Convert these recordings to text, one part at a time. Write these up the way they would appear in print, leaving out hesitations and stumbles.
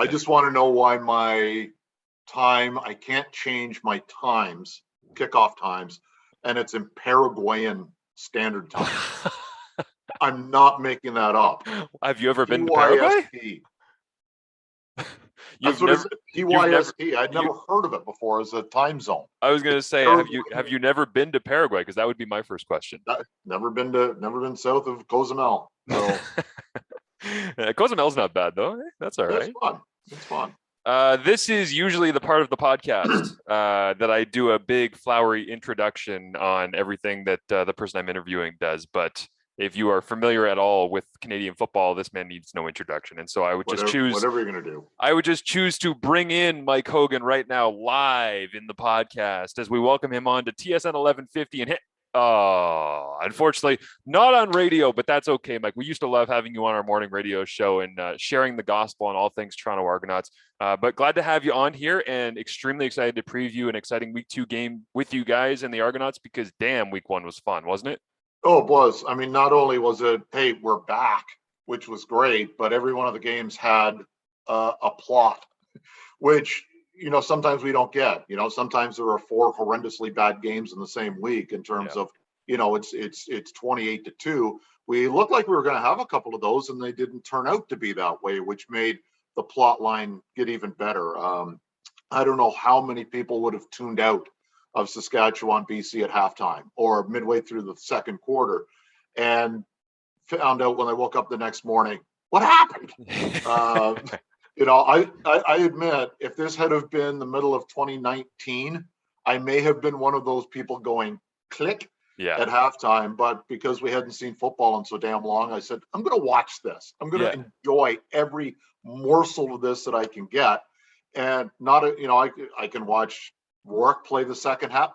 I just want to know why my time, I can't change my times, kickoff times, and it's in Paraguayan standard time. I'm not making that up. Have you ever been to Paraguay? PYST. You've That's what never, it is. you've never, PYST. I'd never heard of it before as a time zone. I was going to say, have you never been to Paraguay? Because that would be my first question. Never been south of Cozumel. So Cozumel's not bad though. That's all right. It's fun. This is usually the part of the podcast that I do a big flowery introduction on everything that the person I'm interviewing does. But if you are familiar at all with Canadian football, this man needs no introduction. And so I would just choose whatever you're going to do. I would just choose to bring in Mike Hogan right now live in the podcast as we welcome him on to TSN 1150 and hit. Oh, unfortunately, not on radio, but that's okay, Mike. We used to love having you on our morning radio show and sharing the gospel on all things Toronto Argonauts. But glad to have you on here and extremely excited to preview an exciting week 2 game with you guys and the Argonauts because damn, week 1 was fun, wasn't it? Oh, it was. I mean, not only was it, hey, we're back, which was great, but every one of the games had a plot, which, sometimes we don't get. Sometimes there are 4 horrendously bad games in the same week in terms of, it's 28-2. We looked like we were going to have a couple of those, and they didn't turn out to be that way, which made the plot line get even better. I don't know how many people would have tuned out of Saskatchewan, BC at halftime or midway through the second quarter and found out when I woke up the next morning, what happened? I admit if this had have been the middle of 2019, I may have been one of those people going click at halftime, but because we hadn't seen football in so damn long, I said, I'm going to watch this. I'm going to enjoy every morsel of this that I can get. And I can watch Rourke play the second half.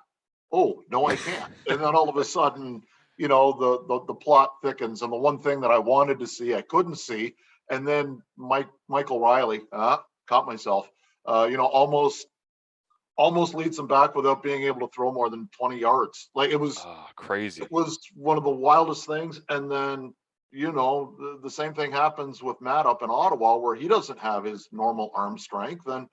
Oh, no, I can't. And then all of a sudden, the plot thickens. And the one thing that I wanted to see, I couldn't see. And then Michael Riley, caught myself, almost leads them back without being able to throw more than 20 yards. Like it was crazy. It was one of the wildest things. And then, the same thing happens with Matt up in Ottawa where he doesn't have his normal arm strength. And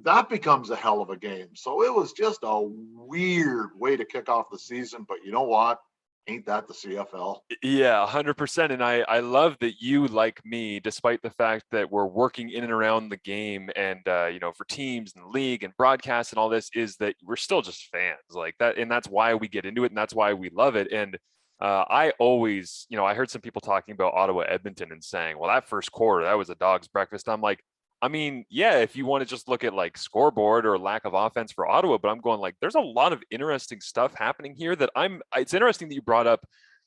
that becomes a hell of a game. So it was just a weird way to kick off the season. But you know what? Ain't that the CFL? Yeah, 100%. And I love that you, like me, despite the fact that we're working in and around the game and, for teams and the league and broadcast and all this, is that we're still just fans like that. And that's why we get into it. And that's why we love it. And I always, I heard some people talking about Ottawa, Edmonton and saying, well, that first quarter, that was a dog's breakfast. I'm like, I mean, yeah, if you want to just look at like scoreboard or lack of offense for Ottawa, but I'm going like, there's a lot of interesting stuff happening here it's interesting that you brought up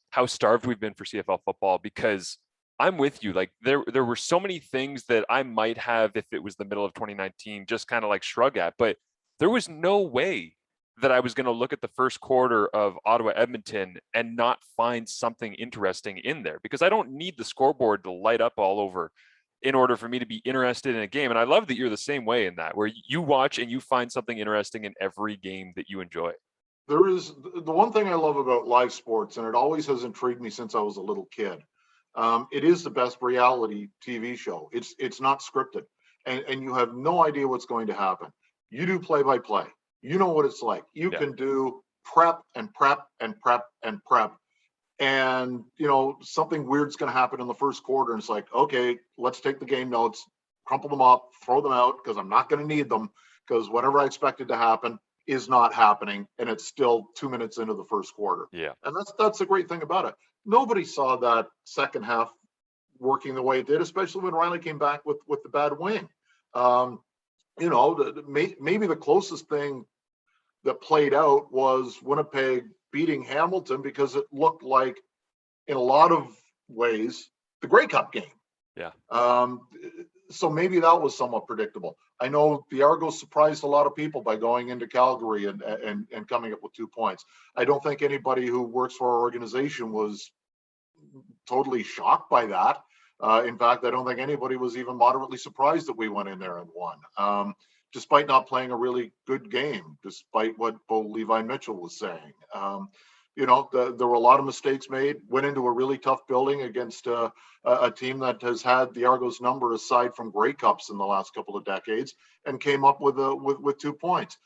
how starved we've been for CFL football, because I'm with you. Like there were so many things that I might have, if it was the middle of 2019, just kind of like shrug at, but there was no way that I was going to look at the first quarter of Ottawa Edmonton and not find something interesting in there, because I don't need the scoreboard to light up all over in order for me to be interested in a game. And I love that you're the same way in that, where you watch and you find something interesting in every game that you enjoy. There is the one thing I love about live sports, and it always has intrigued me since I was a little kid. It is the best reality TV show. It's not scripted, and you have no idea what's going to happen. You do play-by-play. You know what it's like. You can do prep and prep and prep and prep. And, something weird's going to happen in the first quarter. And it's like, okay, let's take the game notes, crumple them up, throw them out, because I'm not going to need them, because whatever I expected to happen is not happening. And it's still 2 minutes into the first quarter. Yeah. And that's the great thing about it. Nobody saw that second half working the way it did, especially when Riley came back with the bad wing. Maybe the closest thing that played out was Winnipeg beating Hamilton, because it looked like, in a lot of ways, the Grey Cup game. Yeah. So maybe that was somewhat predictable. I know the Argos surprised a lot of people by going into Calgary and coming up with 2 points. I don't think anybody who works for our organization was totally shocked by that. In fact, I don't think anybody was even moderately surprised that we went in there and won. Despite not playing a really good game, despite what Bo Levi Mitchell was saying. there were a lot of mistakes made. Went into a really tough building against a team that has had the Argos number aside from Grey Cups in the last couple of decades, and came up with 2 points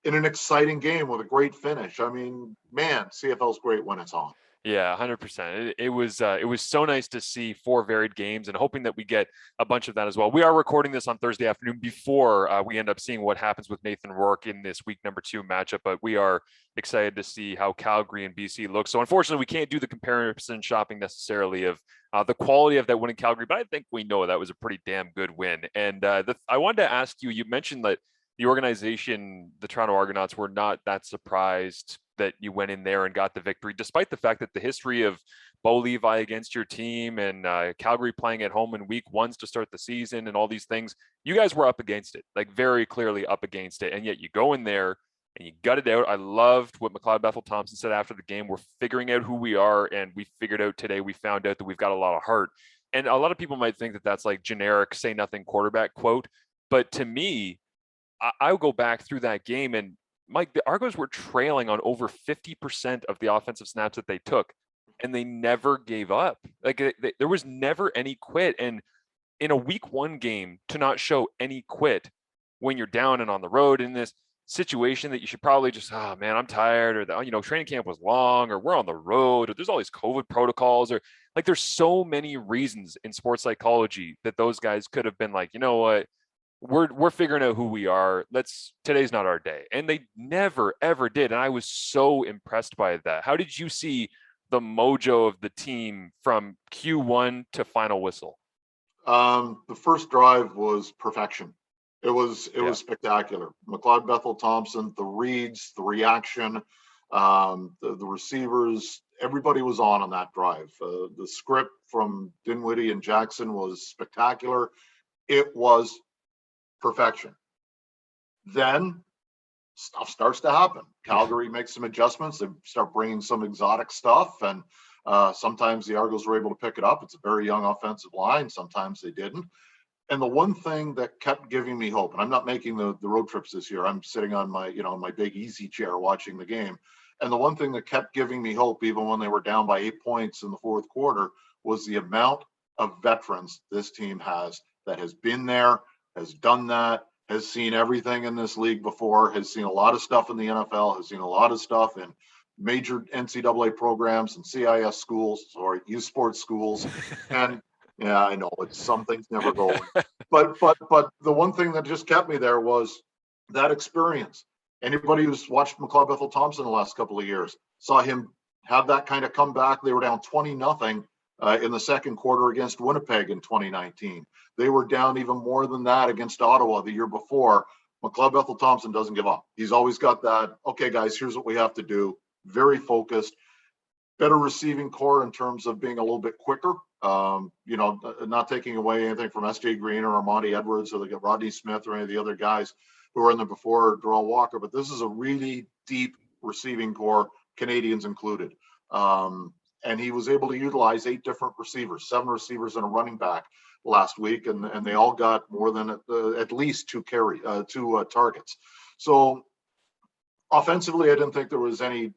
in an exciting game with a great finish. I mean, man, CFL's great when it's on. Yeah, 100%. It was so nice to see 4 varied games, and hoping that we get a bunch of that as well. We are recording this on Thursday afternoon before we end up seeing what happens with Nathan Rourke in this week number 2 matchup, but we are excited to see how Calgary and BC look. So unfortunately, we can't do the comparison shopping necessarily of the quality of that win in Calgary, but I think we know that was a pretty damn good win. And I wanted to ask you, you mentioned that the organization, the Toronto Argonauts, were not that surprised that you went in there and got the victory, despite the fact that the history of Bo Levi against your team and Calgary playing at home in week 1s to start the season and all these things, you guys were up against it, like very clearly up against it. And yet you go in there and you gut it out. I loved what McLeod Bethel Thompson said after the game. We're figuring out who we are, and we figured out today, we found out that we've got a lot of heart. And a lot of people might think that that's like generic say nothing quarterback quote, but to me, I'll go back through that game, and Mike, the Argos were trailing on over 50% of the offensive snaps that they took, and they never gave up. Like there was never any quit. And in a week 1 game, to not show any quit when you're down and on the road in this situation that you should probably just, oh man, I'm tired, or training camp was long, or we're on the road, or there's all these COVID protocols, or like there's so many reasons in sports psychology that those guys could have been like, you know what? We're figuring out who we are. Today's not our day. And they never, ever did. And I was so impressed by that. How did you see the mojo of the team from Q1 to final whistle? The first drive was perfection. It was spectacular. McLeod Bethel Thompson, the reads, the reaction, the receivers, everybody was on that drive. The script from Dinwiddie and Jackson was spectacular. It was perfection. Then stuff starts to happen. Calgary makes some adjustments. They start bringing some exotic stuff, and sometimes the Argos were able to pick it up. It's a very young offensive line. Sometimes they didn't. And the one thing that kept giving me hope, and I'm not making the road trips this year. I'm sitting on my big easy chair watching the game. And the one thing that kept giving me hope, even when they were down by 8 points in the fourth quarter, was the amount of veterans this team has that has been there, has done that, has seen everything in this league before, has seen a lot of stuff in the NFL, has seen a lot of stuff in major NCAA programs and CIS schools or youth sports schools. And yeah, I know some things never go. But the one thing that just kept me there was that experience. Anybody who's watched McLeod Bethel Thompson the last couple of years saw him have that kind of comeback. They were down 20-0 in the second quarter against Winnipeg in 2019. They were down even more than that against Ottawa the year before. McLeod Bethel Thompson doesn't give up. He's always got that, okay, guys, here's what we have to do. Very focused. Better receiving core in terms of being a little bit quicker. Not taking away anything from S.J. Green or Armani Edwards or Rodney Smith or any of the other guys who were in there before, Darrell Walker, but this is a really deep receiving core, Canadians included. And he was able to utilize 8 different receivers, 7 receivers and a running back last week, and they all got more than at least 2 targets. So offensively, I didn't think there was any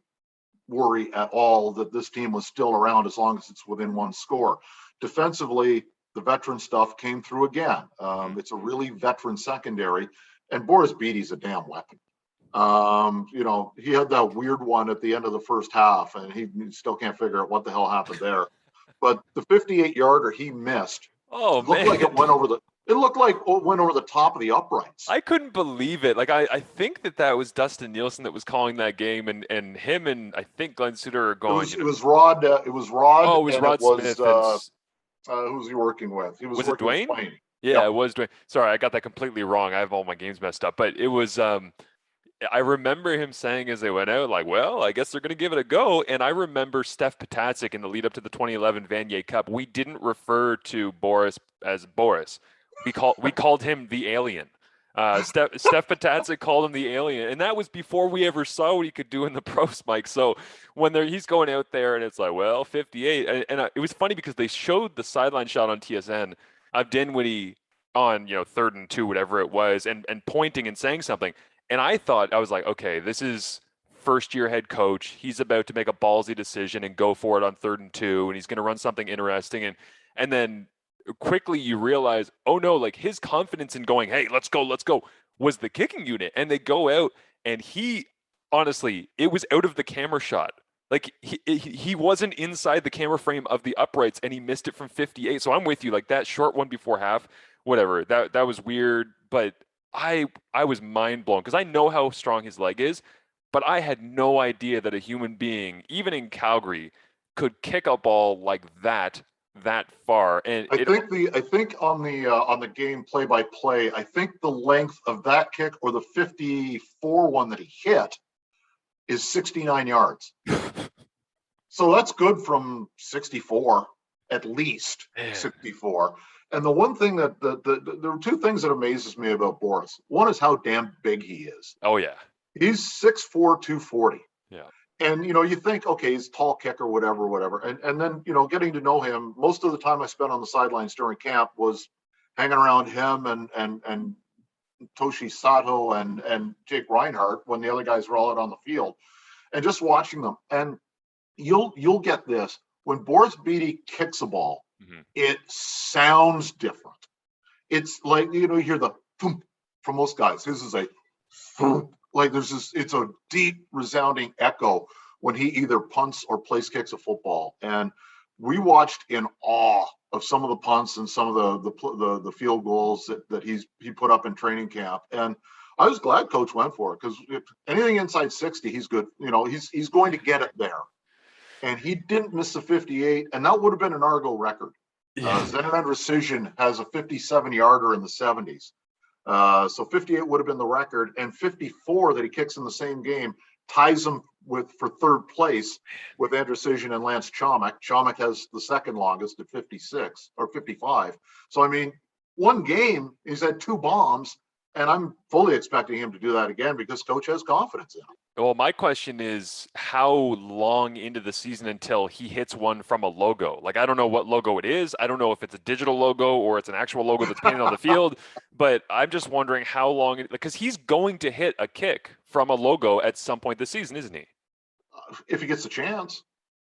worry at all that this team was still around as long as it's within 1 score. Defensively, the veteran stuff came through again. It's a really veteran secondary, and Boris Bede's a damn weapon. He had that weird one at the end of the first half, and he still can't figure out what the hell happened there. But the 58-yarder he missed, looked like it went over the top of the uprights. I couldn't believe it. Like I think that was Dustin Nielsen that was calling that game, and him and I think Glenn Suter are going. It was Rod. It was Rod. Oh, it was Rod Smith. Who's he working with? Was it Dwayne? Yeah, it was Dwayne. Sorry, I got that completely wrong. I have all my games messed up. But it was. I remember him saying as they went out, like, well, I guess they're going to give it a go. And I remember Steph Potacek in the lead up to the 2011 Vanier Cup. We didn't refer to Boris as Boris. We called him the alien. Steph Potacek called him the alien. And that was before we ever saw what he could do in the pros, Mike. So when he's going out there and it's like, well, 58. And it was funny because they showed the sideline shot on TSN of Dinwiddie on, 3rd and 2, whatever it was, and pointing and saying something. And I was like, okay, this is first-year head coach. He's about to make a ballsy decision and go for it on 3rd and 2, and he's going to run something interesting. And then quickly you realize, oh no, like his confidence in going, hey, let's go, was the kicking unit. And they go out, and he, honestly, it was out of the camera shot. Like he wasn't inside the camera frame of the uprights, and he missed it from 58. So I'm with you. Like that short one before half, whatever. That was weird, but I was mind blown because I know how strong his leg is, but I had no idea that a human being, even in Calgary, could kick a ball like that far. And I think on the game play-by-play, I think the length of that kick or the 54 one that he hit is 69 yards. So that's good from 64, at least. Man. 64. And the one thing that there are two things that amazes me about Boris. One is how damn big he is. Oh yeah. He's 6'4", 240. Yeah. And you think, okay, he's a tall kicker, whatever. And then, getting to know him, most of the time I spent on the sidelines during camp was hanging around him and Toshi Sato and Jake Reinhardt when the other guys were all out on the field, and just watching them. And you'll get this. When Boris Bede kicks a ball, it sounds different. It's like, you hear the thump from most guys. His is a thump. Like it's a deep resounding echo when he either punts or place kicks a football. And we watched in awe of some of the punts and some of the field goals that he put up in training camp. And I was glad Coach went for it, because anything inside 60, he's good. He's going to get it there. And he didn't miss the 58, and that would have been an Argo record. Yeah. Zenit Andrecision has a 57-yarder in the 70s. So 58 would have been the record, and 54 that he kicks in the same game ties him for 3rd place with Andrecision and Lance Chomek. Chomek has the second longest at 56 or 55. So, I mean, one game, he's had 2 bombs, and I'm fully expecting him to do that again because Coach has confidence in him. Well, my question is, how long into the season until he hits one from a logo? Like, I don't know what logo it is. I don't know if it's a digital logo or it's an actual logo that's painted on the field. But I'm just wondering how long, because he's going to hit a kick from a logo at some point this season, isn't he? If he gets a chance.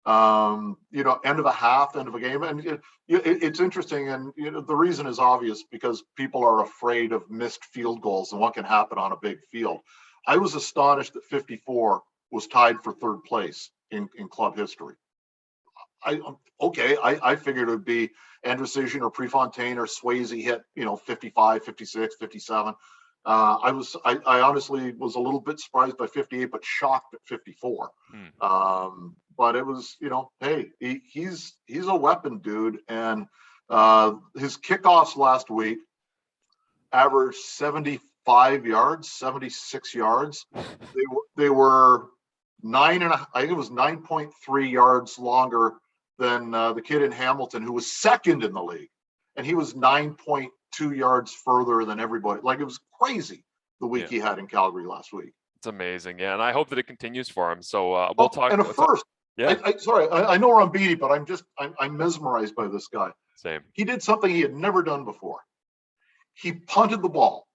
End of a half, end of a game. And it's interesting. And the reason is obvious, because people are afraid of missed field goals and what can happen on a big field. I was astonished that 54 was tied for 3rd place in club history. I figured it would be Andrecision or Prefontaine or Swayze hit, 55, 56, 57. I honestly was a little bit surprised by 58, but shocked at 54. But it was, hey, he's a weapon, dude. And his kickoffs last week averaged 75 yards, 76 yards. They were I think it was 9.3 yards longer than the kid in Hamilton who was 2nd in the league, and he was 9.2 yards further than everybody. Like, it was crazy the week he had in Calgary last week. It's amazing, yeah, and I hope that it continues for him. So we'll talk. And first, yeah. I know we're on Bede, but I'm mesmerized by this guy. Same. He did something he had never done before. He punted the ball.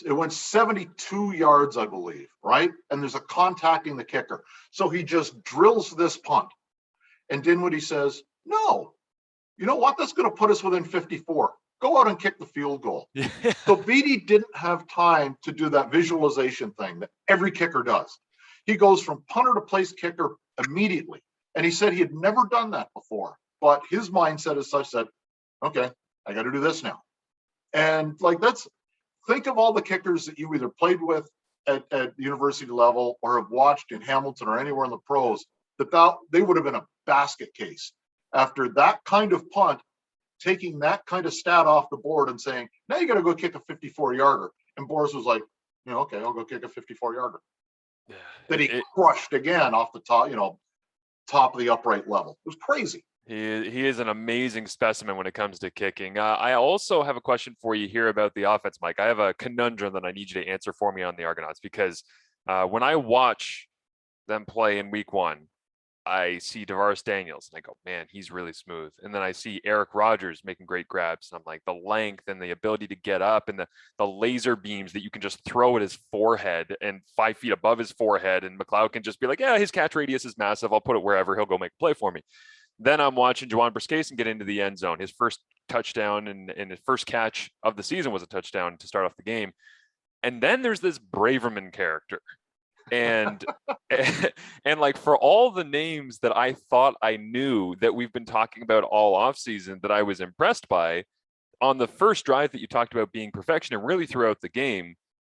It went 72 yards, I believe, right? And there's a contacting the kicker. So he just drills this punt. And Dinwiddie says, no, you know what? That's going to put us within 54. Go out and kick the field goal. Yeah. So Bede didn't have time to do that visualization thing that every kicker does. He goes from punter to place kicker immediately. And he said he had never done that before. But his mindset is such that, okay, I got to do this now. And think of all the kickers that you either played with at university level or have watched in Hamilton or anywhere in the pros, that they would have been a basket case after that kind of punt, taking that kind of stat off the board and saying, now you got to go kick a 54-yarder. And Boris was like, okay, I'll go kick a 54-yarder. Yeah, that he crushed again off the top, top of the upright level. It was crazy. He is an amazing specimen when it comes to kicking. I also have a question for you here about the offense, Mike. I have a conundrum that I need you to answer for me on the Argonauts, because when I watch them play in week 1, I see DeVaris Daniels and I go, man, he's really smooth. And then I see Eric Rogers making great grabs. And I'm like, the length and the ability to get up and the laser beams that you can just throw at his forehead and 5 feet above his forehead. And McLeod can just be like, yeah, his catch radius is massive. I'll put it wherever. He'll go make a play for me. Then I'm watching Juwan Briscason get into the end zone. His first touchdown and his first catch of the season was a touchdown to start off the game. And then there's this Braverman character. And and like for all the names that I thought I knew that we've been talking about all offseason that I was impressed by, on the first drive that you talked about being perfection and really throughout the game,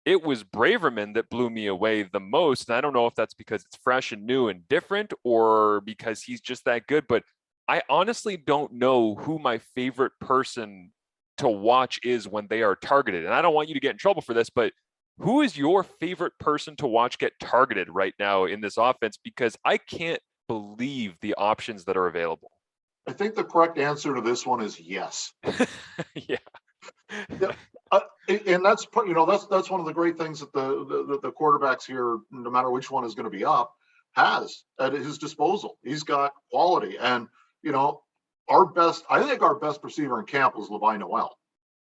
it was Braverman that blew me away the most. And I don't know if that's because it's fresh and new and different or because he's just that good, but I honestly don't know who my favorite person to watch is when they are targeted. And I don't want you to get in trouble for this, but who is your favorite person to watch get targeted right now in this offense? Because I can't believe the options that are available. I think the correct answer to this one is yes. Yeah. And that's one of the great things that the quarterbacks here, no matter which one is going to be up, has at his disposal. He's got quality, and I think our best receiver in camp was Levi Noel.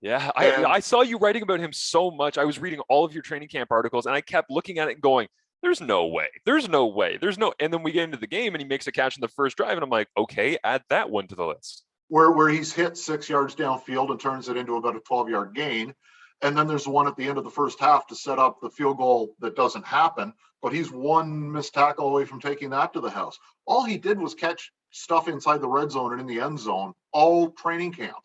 Yeah, I saw you writing about him so much. I was reading all of your training camp articles, and I kept looking at it and going, there's no way. And then we get into the game, and he makes a catch in the first drive, and I'm like, okay, add that one to the list. Where he's hit 6 yards downfield and turns it into about a 12-yard gain. And then there's one at the end of the first half to set up the field goal that doesn't happen, but he's one missed tackle away from taking that to the house. All he did was catch stuff inside the red zone and in the end zone all training camp.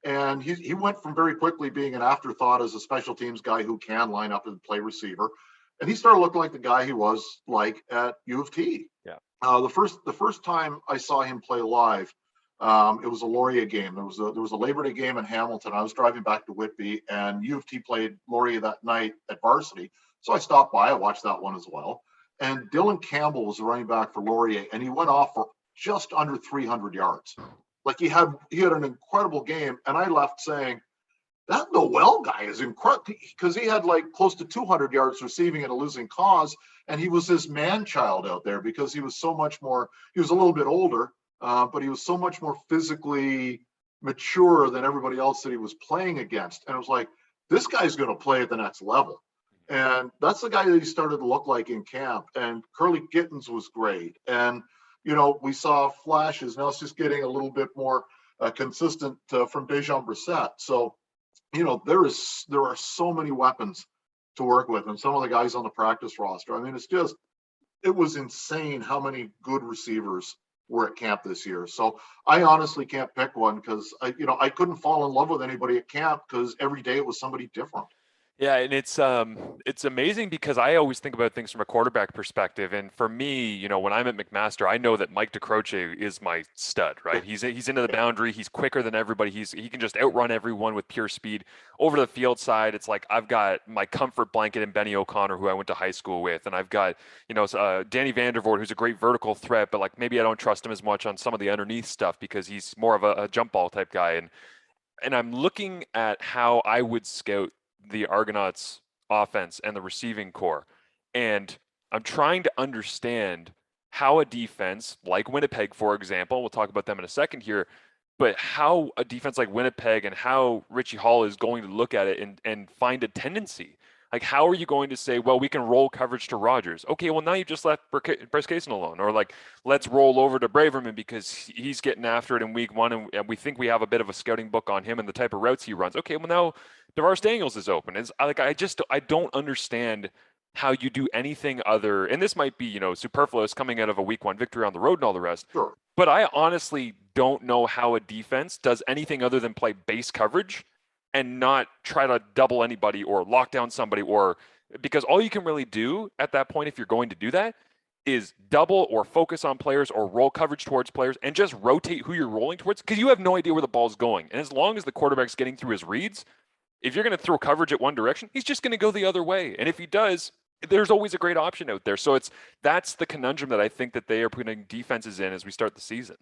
And he went from very quickly being an afterthought as a special teams guy who can line up and play receiver. And he started looking like the guy he was like at U of T. Yeah. The first time I saw him play live, it was a Laurier game. There was a Labor Day game in Hamilton. I was driving back to Whitby, and U of T played Laurier that night at varsity. So I stopped by. I watched that one as well. And Dylan Campbell was the running back for Laurier, and he went off for just under 300 yards. Like he had an incredible game, and I left saying, that Noel guy is incredible, because he had like close to 200 yards receiving in a losing cause, and he was this man child out there because he was so much more. He was a little bit older, but he was so much more physically mature than everybody else that he was playing against. And it was like, this guy's going to play at the next level. And that's the guy that he started to look like in camp. And Curly Gittins was great. And we saw flashes. Now it's just getting a little bit more consistent from Dejon Brissett. So, there are so many weapons to work with, and some of the guys on the practice roster. I mean, it was insane how many good receivers were at camp this year. So I honestly can't pick one because I couldn't fall in love with anybody at camp because every day it was somebody different. Yeah, and it's amazing because I always think about things from a quarterback perspective. And for me, when I'm at McMaster, I know that Mike DeCroce is my stud, right? He's into the boundary. He's quicker than everybody. He can just outrun everyone with pure speed. Over to the field side, it's like I've got my comfort blanket in Benny O'Connor, who I went to high school with, and I've got Danny Vandervoort, who's a great vertical threat, but like maybe I don't trust him as much on some of the underneath stuff because he's more of a jump ball type guy. And I'm looking at how I would scout the Argonauts offense and the receiving core. And I'm trying to understand how a defense like Winnipeg, for example, we'll talk about them in a second here, but how a defense like Winnipeg and how Richie Hall is going to look at it and find a tendency. Like, how are you going to say, well, we can roll coverage to Rogers? Okay, well, now you've just left Briscason alone. Or like, let's roll over to Braverman because he's getting after it in week one, and we think we have a bit of a scouting book on him and the type of routes he runs. Okay, well, now DeVaris Daniels is open. I don't understand how you do anything other, and this might be, superfluous coming out of a week one victory on the road and all the rest. Sure. But I honestly don't know how a defense does anything other than play base coverage and not try to double anybody or lock down somebody, or because all you can really do at that point, if you're going to do that, is double or focus on players or roll coverage towards players and just rotate who you're rolling towards, because you have no idea where the ball's going. And as long as the quarterback's getting through his reads, if you're going to throw coverage at one direction, he's just going to go the other way. And if he does, there's always a great option out there. So that's the conundrum that I think that they are putting defenses in as we start the season.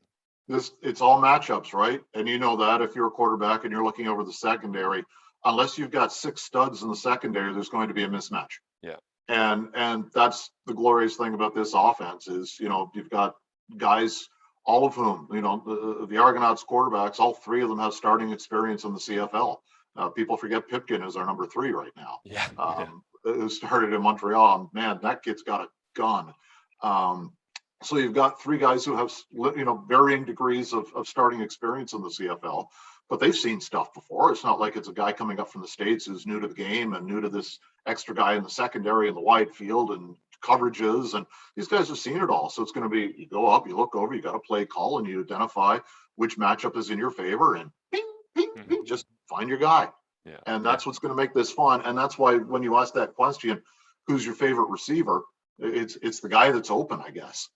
It's all matchups, right? And you know that if you're a quarterback and you're looking over the secondary, unless you've got 6 studs in the secondary, there's going to be a mismatch. Yeah. And that's the glorious thing about this offense is, you've got guys, all of whom, the Argonauts quarterbacks, all three of them have starting experience in the CFL. People forget Pipkin is our number 3 right now. Who started in Montreal. And man, that kid's got a gun. So you've got 3 guys who have, varying degrees of starting experience in the CFL, but they've seen stuff before. It's not like it's a guy coming up from the States who's new to the game and new to this extra guy in the secondary and the wide field and coverages. And these guys have seen it all. So it's going to be, you go up, you look over, you got a play call, and you identify which matchup is in your favor, and ping, ping, ping, just find your guy. And that's what's going to make this fun. And that's why when you ask that question, who's your favorite receiver? It's the guy that's open, I guess.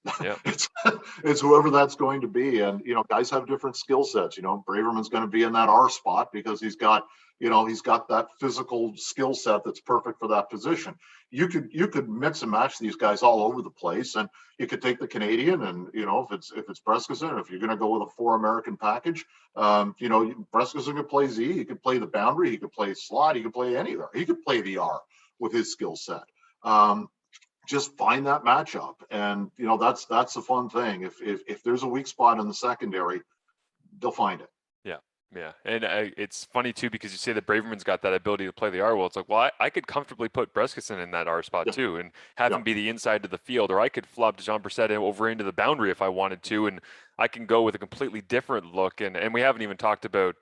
It's whoever that's going to be. And, guys have different skill sets. Braverman's going to be in that R spot because he's got that physical skill set that's perfect for that position. You could mix and match these guys all over the place, and you could take the Canadian, and if it's Brescison, if you're going to go with a 4 American package, Brescison could play Z, he could play the boundary, he could play slot, he could play anywhere, he could play the R with his skill set. Just find that matchup, and that's the fun thing. If there's a weak spot in the secondary, they'll find it. Yeah, and it's funny too because you say that Braverman's got that ability to play the R. Well, it's like, well, I could comfortably put Brescison in that R spot too, and have him be the inside of the field, or I could flop Jean Brissett over into the boundary if I wanted to, and I can go with a completely different look. And we haven't even talked about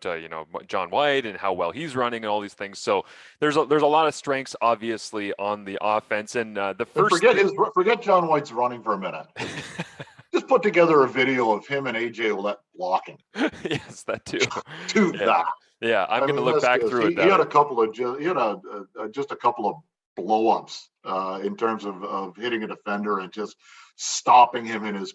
John White and how well he's running and all these things. So there's a lot of strengths obviously on the offense. And the first forget John White's running for a minute. Just put together a video of him and AJ Ouellette blocking. Yes, that too. That. Yeah, I'm going to look back through it. He had a couple of just a couple of blow-ups in terms of hitting a defender and just stopping him in his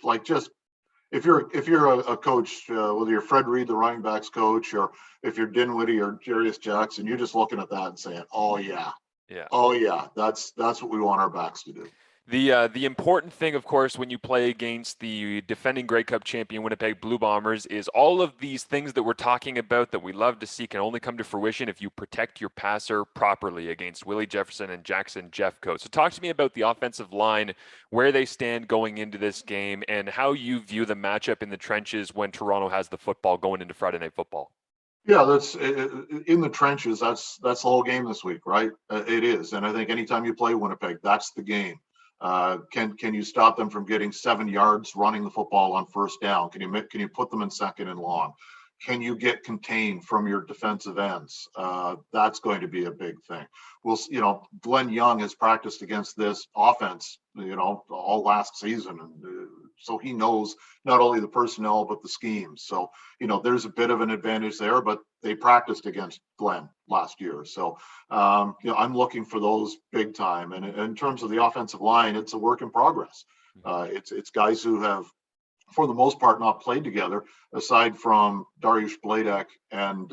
if you're a coach, whether you're Fred Reed, the running backs coach, or if you're Dinwiddie or Jarius Jackson, you're just looking at that and saying, "Oh yeah, that's what we want our backs to do." The important thing, of course, when you play against the defending Grey Cup champion Winnipeg Blue Bombers is all of these things that we're talking about that we love to see can only come to fruition if you protect your passer properly against Willie Jefferson and Jackson Jeffcoat. So talk to me about the offensive line, where they stand going into this game, and how you view the matchup in the trenches when Toronto has the football going into Friday Night Football. Yeah, that's in the trenches. That's the whole game this week, right? It is. And I think anytime you play Winnipeg, that's the game. Can you stop them from getting 7 yards running the football on first down? Can you put them in second and long? Can you get contained from your defensive ends? That's going to be a big thing. Glenn Young has practiced against this offense, all last season, and so he knows not only the personnel but the schemes. So there's a bit of an advantage there, but they practiced against Glenn last year. So I'm looking for those big time. And in terms of the offensive line, it's a work in progress. It's guys who have, for the most part, not played together, aside from Dariusz Bladek and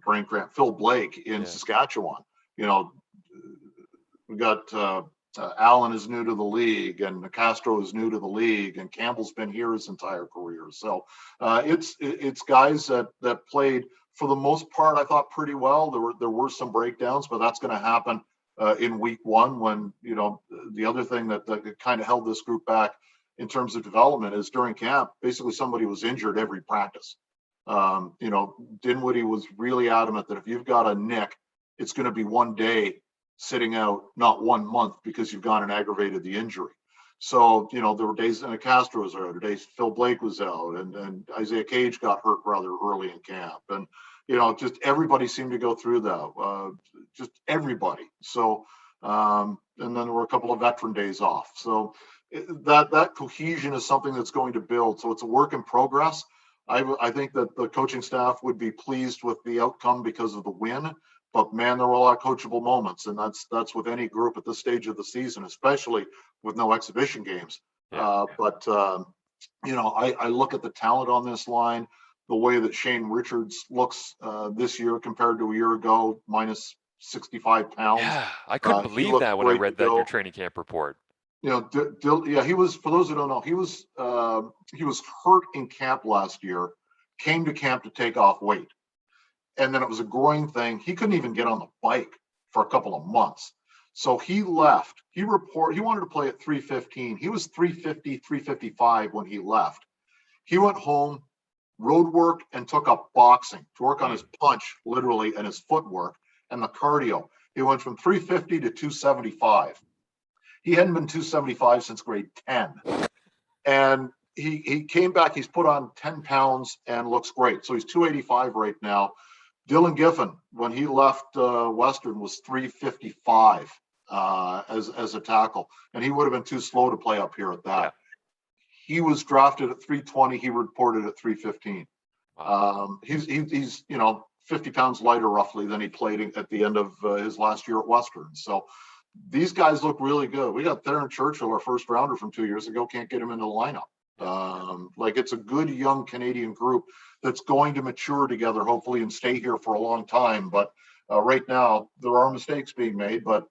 brain cramp Phil Blake in Saskatchewan. We got Allen is new to the league, and Castro is new to the league, and Campbell's been here his entire career. So it's guys that played, for the most part, I thought pretty well. There were some breakdowns, but that's going to happen in week 1 when the other thing that kind of held this group back in terms of development is during camp, basically somebody was injured every practice. Dinwiddie was really adamant that if you've got a nick, it's going to be 1 day sitting out, not 1 month, because you've gone and aggravated the injury. So, there were days Castro was out, days Phil Blake was out, and Isaiah Cage got hurt rather early in camp. And, just everybody seemed to go through that, just everybody. So, and then there were a couple of veteran days off. So that cohesion is something that's going to build. So it's a work in progress. I think that the coaching staff would be pleased with the outcome because of the win. But man, there were a lot of coachable moments, and that's with any group at this stage of the season, especially with no exhibition games. I look at the talent on this line, the way that Shane Richards looks this year compared to a year ago, minus 65 pounds. Yeah, I couldn't believe that when I read that in your training camp report. He was, for those who don't know, he was hurt in camp last year, came to camp to take off weight. And then it was a groin thing. He couldn't even get on the bike for a couple of months. So he left. He wanted to play at 315. He was 350, 355 when he left. He went home, road work, and took up boxing to work on his punch, literally, and his footwork and the cardio. He went from 350 to 275. He hadn't been 275 since grade 10. And he came back. He's put on 10 pounds and looks great. So he's 285 right now. Dylan Giffen, when he left Western, was 355 as a tackle, and he would have been too slow to play up here at that. Yeah. He was drafted at 320. He reported at 315. Wow. He's 50 pounds lighter roughly than he played at the end of his last year at Western. So these guys look really good. We got Theron Churchill, our first rounder from 2 years ago, can't get him into the lineup. It's a good young Canadian group that's going to mature together, hopefully, and stay here for a long time. But right now, there are mistakes being made, but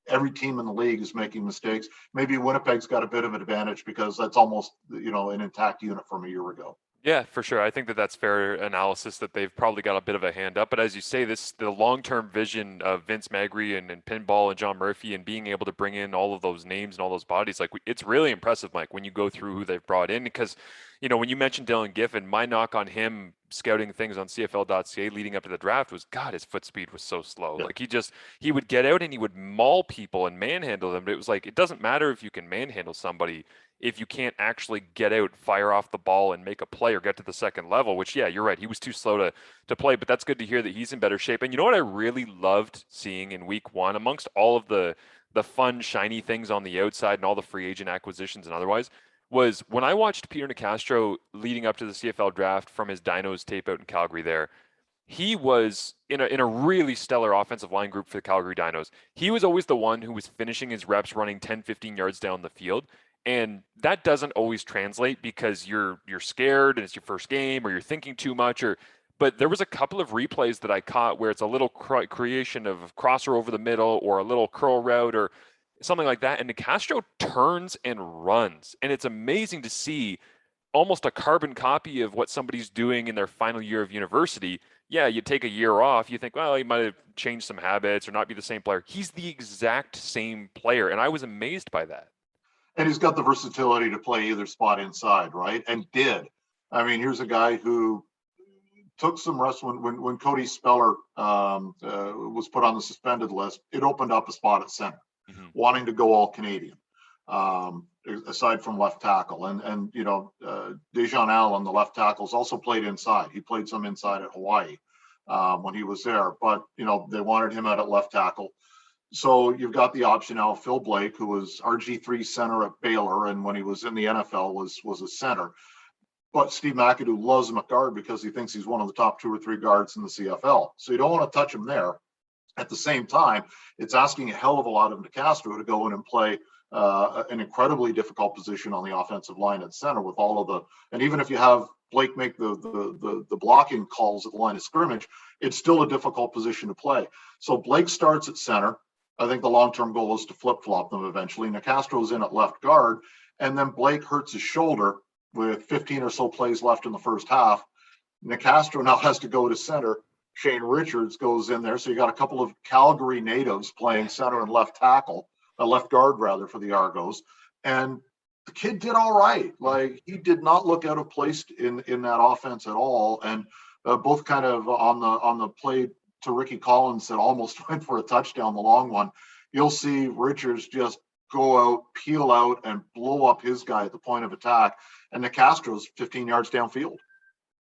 every team in the league is making mistakes. Maybe Winnipeg's got a bit of an advantage because that's almost, an intact unit from a year ago. Yeah, for sure. I think that's fair analysis, that they've probably got a bit of a hand up. But as you say, the long-term vision of Vince Magri and Pinball and John Murphy, and being able to bring in all of those names and all those bodies, it's really impressive, Mike, when you go through who they've brought in. Because, when you mentioned Dylan Giffen, my knock on him scouting things on CFL.ca leading up to the draft was, God, his foot speed was so slow. Yeah. He would get out and he would maul people and manhandle them. But it was like, it doesn't matter if you can manhandle somebody if you can't actually get out, fire off the ball, and make a play or get to the second level, which, yeah, you're right. He was too slow to play, but that's good to hear that he's in better shape. And you know what I really loved seeing in week one, amongst all of the fun, shiny things on the outside and all the free agent acquisitions and otherwise, was when I watched Peter Nicastro leading up to the CFL draft from his Dinos tape out in Calgary there. He was in a really stellar offensive line group for the Calgary Dinos. He was always the one who was finishing his reps running 10, 15 yards down the field. And that doesn't always translate because you're scared and it's your first game, or you're thinking too much. But there was a couple of replays that I caught where it's a little creation of crosser over the middle or a little curl route or something like that. And Nicastro turns and runs. And it's amazing to see almost a carbon copy of what somebody's doing in their final year of university. Yeah, you take a year off, you think, well, he might have changed some habits or not be the same player. He's the exact same player. And I was amazed by that. And he's got the versatility to play either spot inside, right? And did. I mean, here's a guy who took some rest when Cody Speller was put on the suspended list. It opened up a spot at center, wanting to go all Canadian, aside from left tackle. And Dejan Allen, the left tackles, also played inside. He played some inside at Hawaii when he was there. But, they wanted him out at left tackle. So you've got the option now of Phil Blake, who was RG3 center at Baylor, and when he was in the NFL was a center. But Steve McAdoo loves him at guard because he thinks he's one of the top 2 or 3 guards in the CFL. So you don't want to touch him there. At the same time, it's asking a hell of a lot of Nicastro to go in and play an incredibly difficult position on the offensive line at center with all of the, and even if you have Blake make the blocking calls at the line of scrimmage, it's still a difficult position to play. So Blake starts at center. I think the long-term goal is to flip-flop them eventually. Nicastro's in at left guard, and then Blake hurts his shoulder with 15 or so plays left in the first half. Nicastro now has to go to center. Shane Richards goes in there. So you got a couple of Calgary natives playing center and left tackle, left guard rather, for the Argos. And the kid did all right. He did not look out of place in that offense at all. And both kind of on the play to Ricky Collins that almost went for a touchdown, the long one, you'll see Richards just go out, peel out, and blow up his guy at the point of attack. And Nicastro's 15 yards downfield.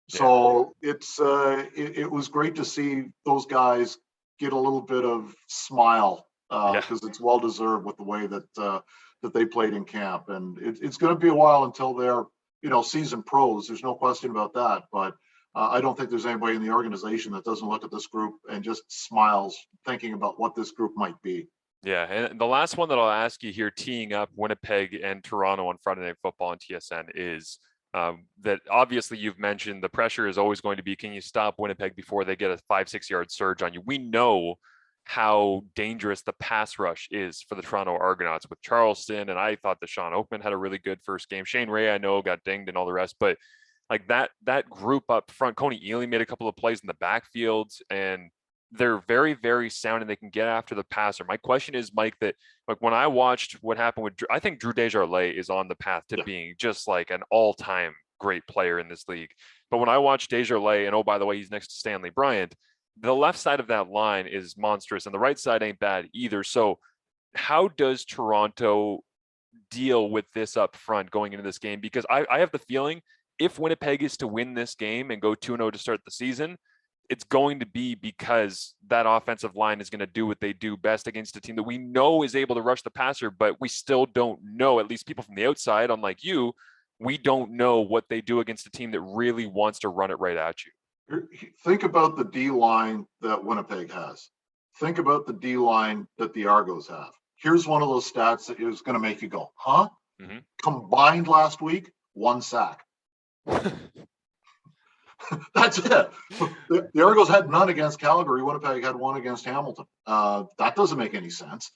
Yeah. So it was great to see those guys get a little bit of smile because it's well deserved with the way that they played in camp. And it's going to be a while until they're seasoned pros. There's no question about that. But I don't think there's anybody in the organization that doesn't look at this group and just smiles thinking about what this group might be. Yeah, and the last one that I'll ask you here, teeing up Winnipeg and Toronto on Friday Night Football on TSN, is that obviously you've mentioned the pressure is always going to be, can you stop Winnipeg before they get a 5-6 yard surge on you? We know how dangerous the pass rush is for the Toronto Argonauts with Charleston, and I thought that Sean Oakman had a really good first game. Shane Ray, I know, got dinged and all the rest, but like that group up front, Coney Ely made a couple of plays in the backfield, and they're very, very sound and they can get after the passer. My question is, Mike, that like when I watched what happened with, I think Drew Desjardins is on the path to being just like an all-time great player in this league. But when I watched Desjardins, and oh, by the way, he's next to Stanley Bryant, the left side of that line is monstrous and the right side ain't bad either. So how does Toronto deal with this up front going into this game? Because I have the feeling if Winnipeg is to win this game and go 2-0 to start the season, it's going to be because that offensive line is going to do what they do best against a team that we know is able to rush the passer, but we still don't know, at least people from the outside, unlike you, we don't know what they do against a team that really wants to run it right at you. Think about the D line that Winnipeg has. Think about the D line that the Argos have. Here's one of those stats that is going to make you go, huh? Mm-hmm. Combined last week, 1 sack. That's it. The Argos had none against Calgary. Winnipeg had 1 against Hamilton. That doesn't make any sense.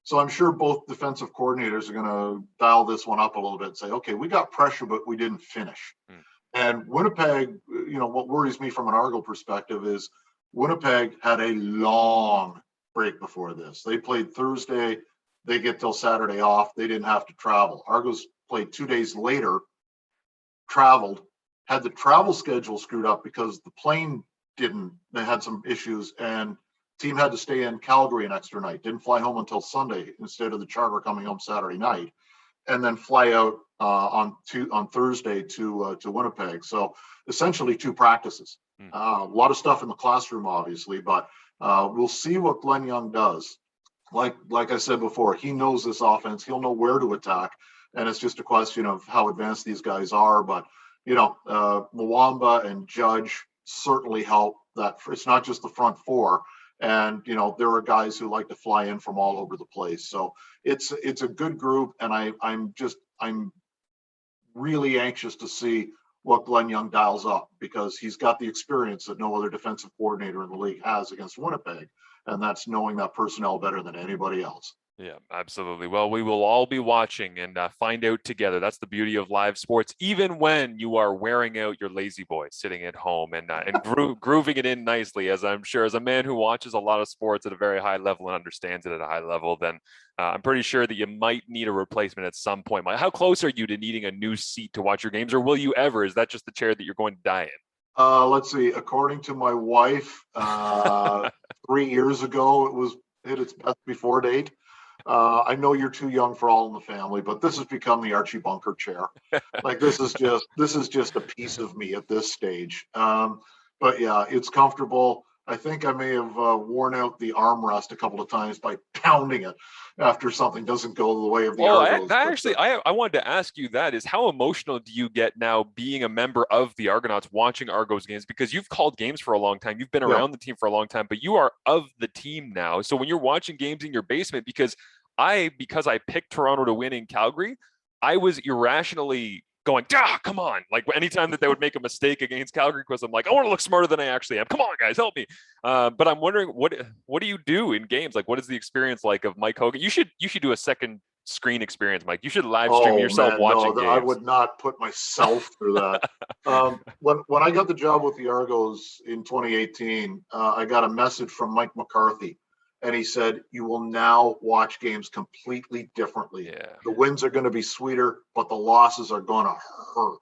So I'm sure both defensive coordinators are going to dial this one up a little bit and say, okay, we got pressure, but we didn't finish. And Winnipeg, what worries me from an Argo perspective is Winnipeg had a long break before this. They played Thursday. They get till Saturday off. They didn't have to travel. Argos played 2 days later, traveled, had the travel schedule screwed up because the plane didn't. They had some issues, and team had to stay in Calgary an extra night. Didn't fly home until Sunday instead of the charter coming home Saturday night, and then fly out on Thursday to Winnipeg. So essentially 2 practices. A lot of stuff in the classroom, obviously, but we'll see what Glenn Young does. Like I said before, he knows this offense. He'll know where to attack, and it's just a question of how advanced these guys are. But Mwamba and Judge certainly help. That it's not just the front 4, and there are guys who like to fly in from all over the place. So it's a good group, and I'm really anxious to see what Glenn Young dials up, because he's got the experience that no other defensive coordinator in the league has against Winnipeg, and that's knowing that personnel better than anybody else. Yeah, absolutely. Well, we will all be watching and find out together. That's the beauty of live sports, even when you are wearing out your lazy boy sitting at home and grooving it in nicely, as I'm sure, as a man who watches a lot of sports at a very high level and understands it at a high level, then I'm pretty sure that you might need a replacement at some point. How close are you to needing a new seat to watch your games, or will you ever? Is that just the chair that you're going to die in? Let's see. According to my wife, 3 years ago, it was hit its best before date. I know you're too young for All in the Family, but this has become the Archie Bunker chair. Like this is just a piece of me at this stage. But yeah, it's comfortable. I think I may have worn out the armrest a couple of times by pounding it after something doesn't go the way of the Argos. I wanted to ask you that is how emotional do you get now being a member of the Argonauts watching Argos games, because you've called games for a long time. You've been around the team for a long time, but you are of the team now. So when you're watching games in your basement, because I picked Toronto to win in Calgary, I was irrationally going, come on. Like anytime that they would make a mistake against Calgary, because I'm like, I want to look smarter than I actually am. Come on, guys, help me. But I'm wondering, what do you do in games? Like, what is the experience like of Mike Hogan? You should do a second screen experience, Mike. You should live stream yourself watching games. I would not put myself through that. When I got the job with the Argos in 2018, I got a message from Mike McCarthy. And he said, you will now watch games completely differently. Yeah. The wins are going to be sweeter, but the losses are going to hurt.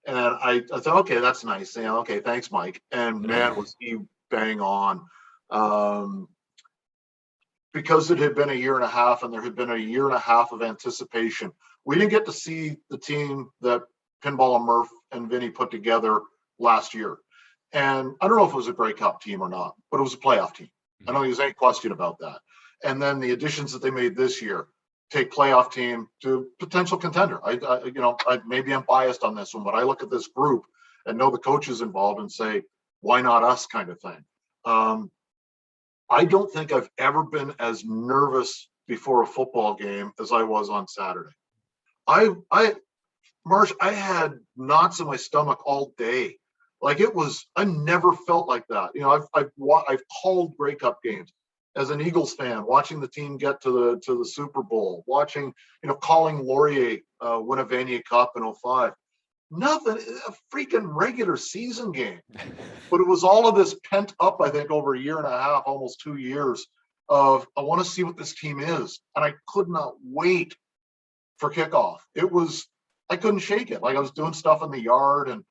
And I thought, okay, that's nice. Okay, thanks, Mike. And man, was he bang on. Because it had been a year and a half and there had been a year and a half of anticipation, we didn't get to see the team that Pinball and Murph and Vinny put together last year. And I don't know if it was a Grey Cup team or not, but it was a playoff team. I know there's any question about that. And then the additions that they made this year take playoff team to potential contender. Maybe I'm biased on this one, but I look at this group and know the coaches involved and say, why not us kind of thing. I don't think I've ever been as nervous before a football game as I was on Saturday. Marsh, I had knots in my stomach all day. Like I never felt like that. I've called Grey Cup games as an Eagles fan, watching the team get to the Super Bowl, watching, calling Laurier win a Vanier Cup in 2005. Nothing, a freaking regular season game. But it was all of this pent up, I think, over a year and a half, almost 2 years of, I want to see what this team is. And I could not wait for kickoff. I couldn't shake it. Like, I was doing stuff in the yard and,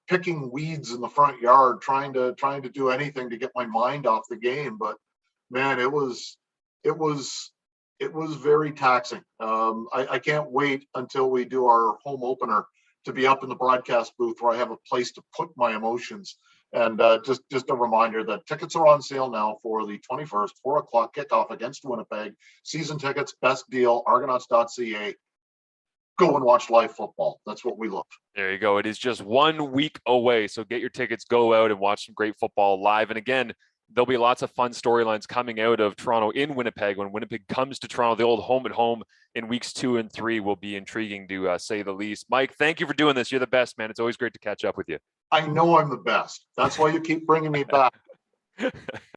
picking weeds in the front yard, trying to do anything to get my mind off the game. But man, it was very taxing. I can't wait until we do our home opener to be up in the broadcast booth where I have a place to put my emotions. And just a reminder that tickets are on sale now for the 21st, 4:00 kickoff against Winnipeg. Season tickets, best deal, argonauts.ca. Go and watch live football. That's what we love. There you go. It is just 1 week away. So get your tickets, go out and watch some great football live. And again, there'll be lots of fun storylines coming out of Toronto in Winnipeg. When Winnipeg comes to Toronto, the old home and home in weeks 2 and 3 will be intriguing to say the least. Mike, thank you for doing this. You're the best, man. It's always great to catch up with you. I know I'm the best. That's why you keep bringing me back.